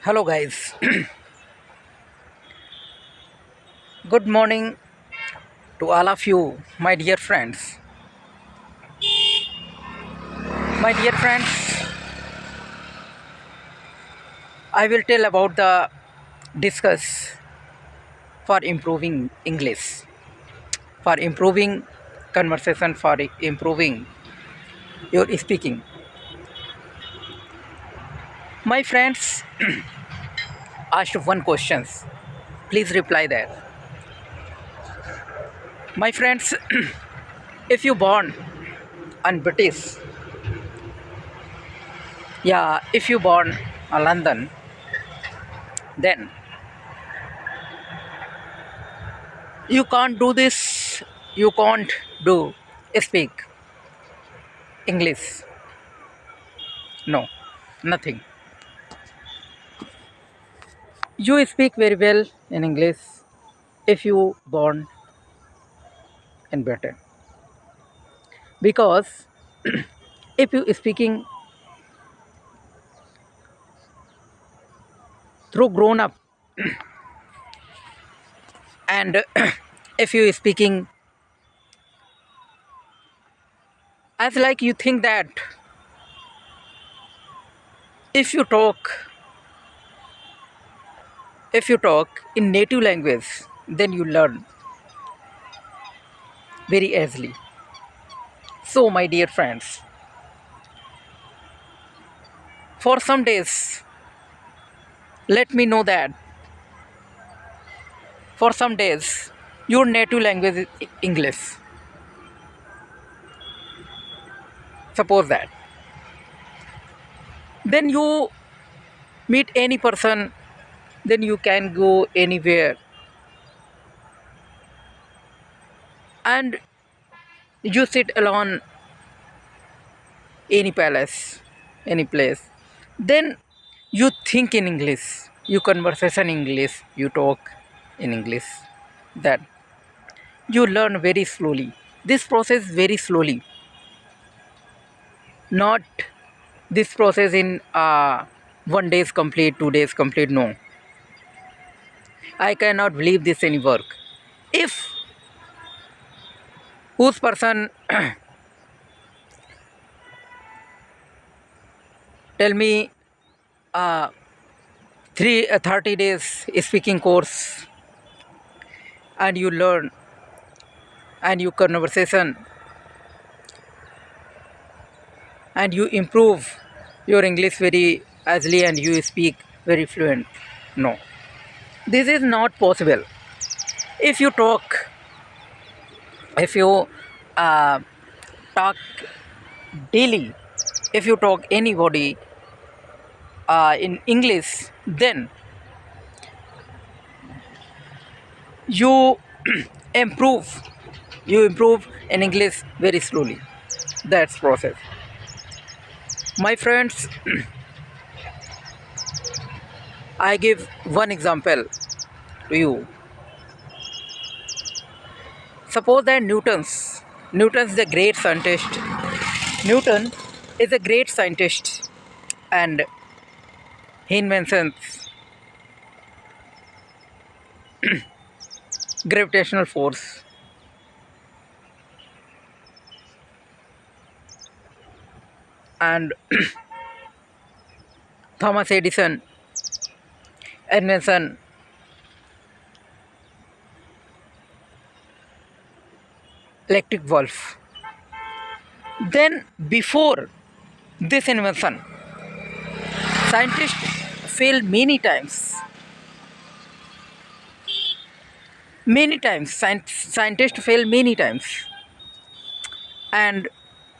Hello, guys. Good morning to all of you, my dear friends. My dear friends, I will tell about the discuss for improving English, for improving conversation, for improving your speaking. My friends asked one questions. Please reply that. My friends, if you born on British, yeah, if you born in London, then you can't do this. You can't do speak English. No, nothing. You speak very well in English if you born in Britain. Because if you speaking through grown up and if you speaking as like you think that if you talk if you talk in native language, then you learn very easily. So my dear friends, for some days let me know that for some days your native language is English. Suppose that. Then you meet any person, then you can go anywhere and you sit alone any palace, any place. Then you think in English, you conversation in English, you talk in English. That you learn very slowly. This process very slowly. Not this process in 1 days complete, 2 days complete. No, I cannot believe this any work. If whose person tell me uh, 30 days speaking course and you learn and you conversation and you improve your English very easily and you speak very fluent. No, this is not possible. If you talk, if you uh, talk daily, if you talk anybody in English, then you improve. You improve in English very slowly. That's process. My friends, I give one example to you. Suppose that Newton is a great scientist. Newton is a great scientist and he inventions gravitational force. And Thomas Edison invention electric bulb. Then before this invention, scientists failed many times. Many times, scientists failed many times, and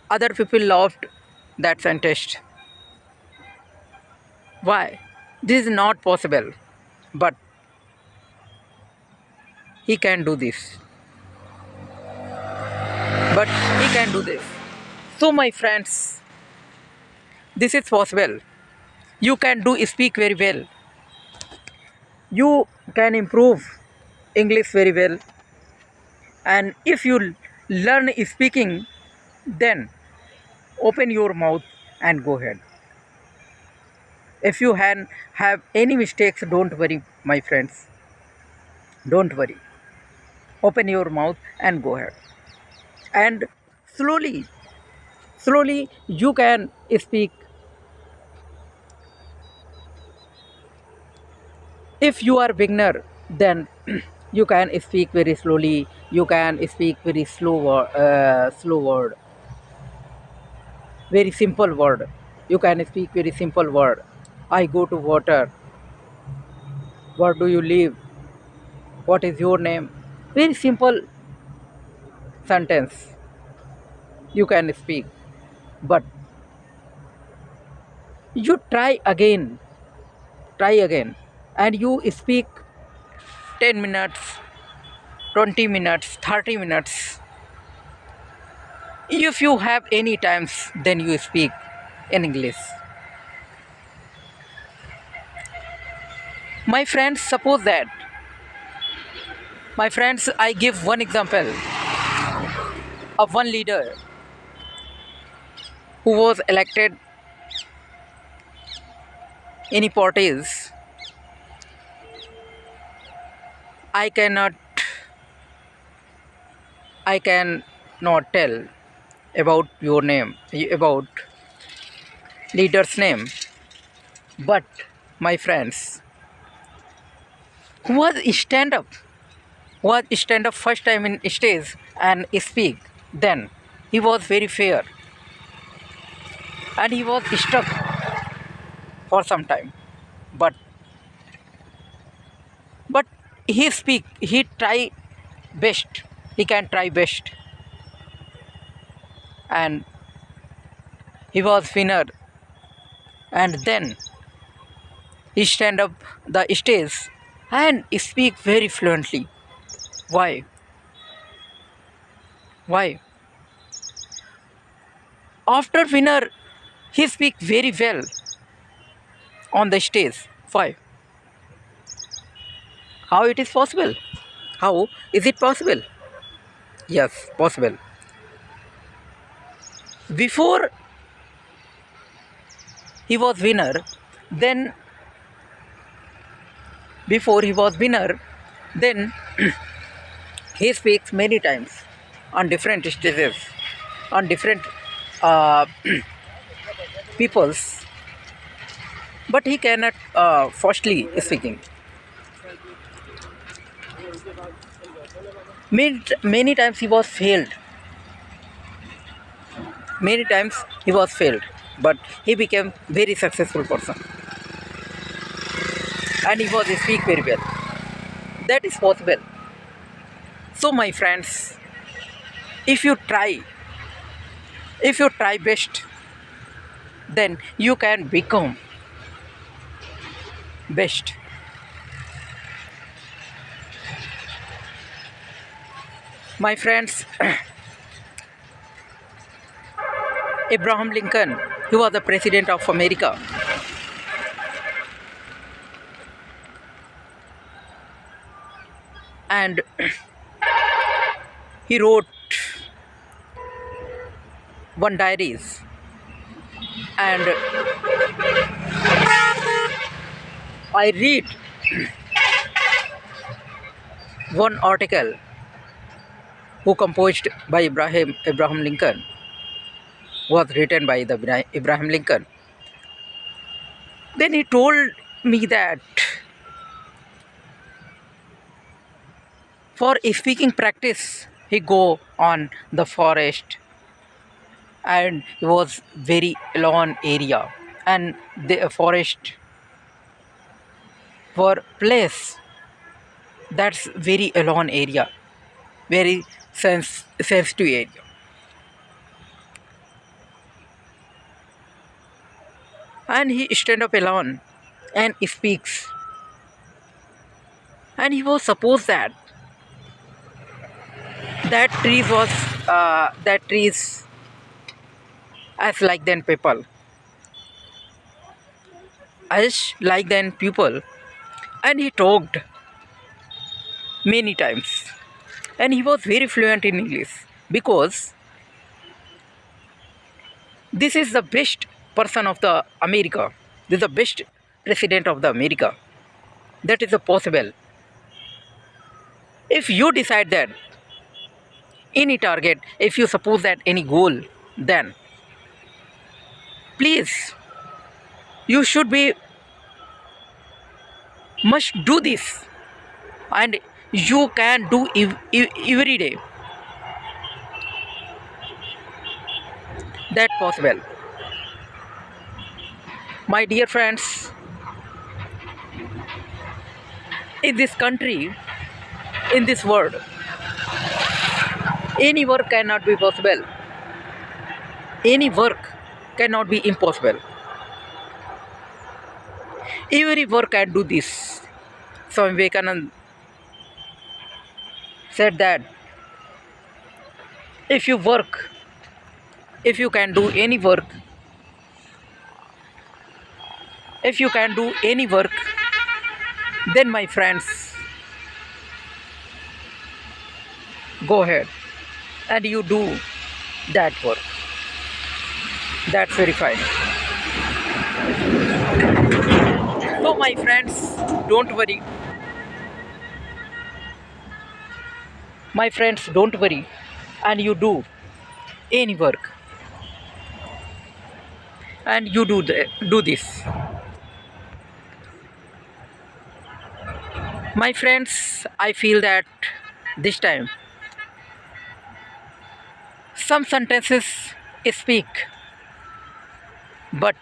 other people loved that scientist. Why? This is not possible, but he can do this. But he can do this. So, my friends, this is possible. You can do speak very well. You can improve English very well, and if you learn speaking, then open your mouth and go ahead. If you have any mistakes, don't worry, my friends. Don't worry. Open your mouth and go ahead. And slowly, slowly, you can speak. If you are beginner, then you can speak very slowly. You can speak very slow word, very simple word. You can speak very simple word. I go to water. Where do you live? What is your name? Very simple sentence you can speak. But you try again, and you speak 10 minutes, 20 minutes, 30 minutes. If you have any times, then you speak in English. My friends, suppose that, my friends, I give one example of one leader who was elected in parties. I cannot, I can not tell about your name, about leader's name, but my friends, who was stand up first time in stage and speak, then he was very fair and he was stuck for some time, but but he try best, he can try best, and he was winner, and then he stand up the stage and speak very fluently. Why? Why? After winner, he speak very well on the stage. Why? How it is possible? How is it possible? Yes, possible. Before he was winner, then before he was winner, then he speaks many times on different stages, on different uh, peoples, but he cannot firstly speaking. Many times he was failed. Many times he was failed, but he became very successful person, and he was speak very well. That is possible. So my friends, if you try, if you try best, then you can become best. My friends, Abraham Lincoln, he was the president of America, and he wrote one diaries, and I read one article who composed by Abraham Lincoln, was written by the Abraham Lincoln. Then he told me that for speaking practice, he go on the forest, and it was very alone area, and the forest were place that's very alone area, very sensitive area. And he stand up alone and speaks, and he was supposed that that trees as like than people, as like than people, and he talked many times, and he was very fluent in English, because this is the best person of the America. This is the best president of the America. That is possible. If you decide that any target, if you suppose that any goal, then please you should be must do this, and you can do every day. That possible. My dear friends, in this country, in this world, any work cannot be possible. Any work cannot be impossible. Every work can do this. Swami Vivekananda said that if you work, if you can do any work, if you can do any work, then my friends, go ahead and you do that work. That's very fine. So my friends, don't worry. My friends, don't worry, and you do any work, and you do this. My friends, I feel that this time some sentences speak, but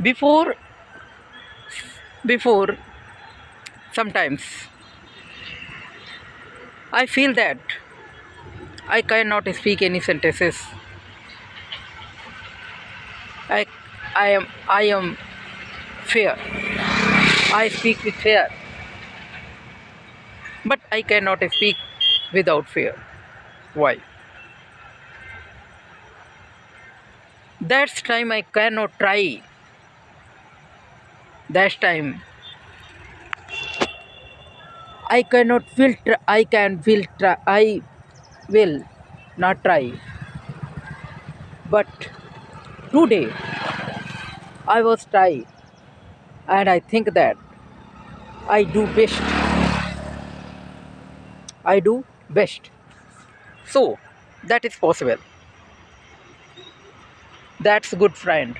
before before sometimes I feel that I cannot speak any sentences. I I am fear. I speak with fear, but I cannot speak without fear. Why? That's time I cannot try. That's time I cannot will I can will try I will not try. But today I was try, and I think that I do best. I do best. So that is possible. That's good friend.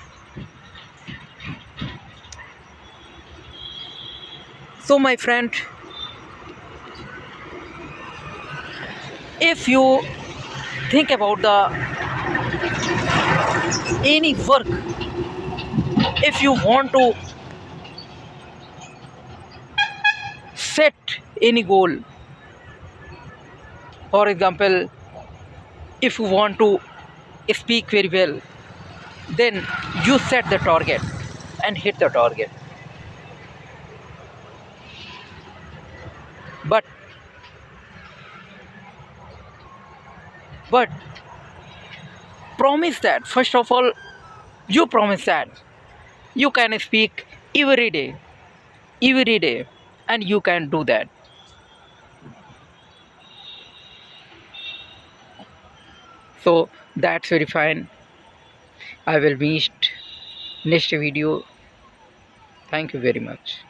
So my friend, if you think about the any work, if you want to set any goal, for example, if you want to speak very well, then you set the target and hit the target. But but promise that, first of all, you promise that you can speak every day, and you can do that. So that's very fine. I will meet next video. Thank you very much.